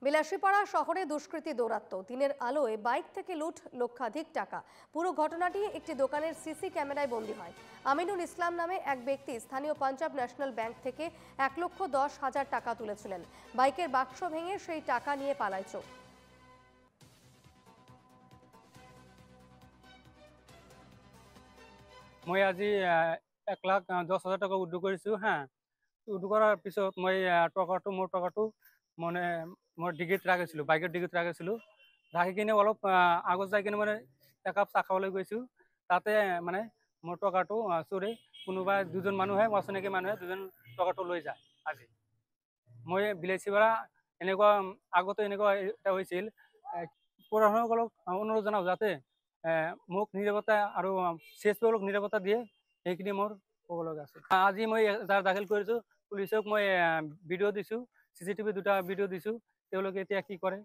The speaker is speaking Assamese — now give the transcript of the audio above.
বিলাসীপাড়া শহরে দুষ্কৃতী দৌরাত্ম্য, দিনের আলোয় বাইক থেকে লুট লক্ষাধিক টাকা। পুরো ঘটনাটি একটি দোকানের সিসি ক্যামেরায় বন্দী হয়। আমিনুল ইসলাম নামে এক ব্যক্তি স্থানীয় পাঞ্জাব ন্যাশনাল ব্যাংক থেকে 1,10,000 টাকা তুলেছিলেন। বাইকের বাক্স ভেঙে সেই টাকা নিয়ে পালায় চোর। মই আজি 1,10,000 টাকা উইথড্ৰ কৰিছোঁ। উইথড্ৰ কৰাৰ পিছত মই মোৰ টকাটো মানে মই ডিগ্ৰীত ৰাখিছিলোঁ, বাইকৰ ডিগ্ৰীত ৰাখিছিলোঁ। ৰাখি কিনে অলপ আগত যাই কিনে মানে একাপ চাহ খাবলৈ গৈছোঁ। তাতে মানে মোৰ টকাটো চোৰে কোনোবা দুজন মানুহে অচিনাকি মানুহে দুজন টকাটো লৈ যায়। আজি মই বিলাসীপাৰা এনেকুৱা আগতে এনেকুৱা এটা হৈছিল। পঢ়ুৱৈসকলক অনুৰোধ জনাওঁ যাতে মোক নিৰাপত্তা আৰু CSP নিৰাপত্তা দিয়ে, সেইখিনি মোৰ ক'ব লগা আছে। আজি মই দাখিল কৰিছোঁ, পুলিচক মই ভিডিঅ' দিছোঁ, CCTV 2টা ভিডিঅ' দিছোঁ। তেওঁলোকে এতিয়া কি কৰে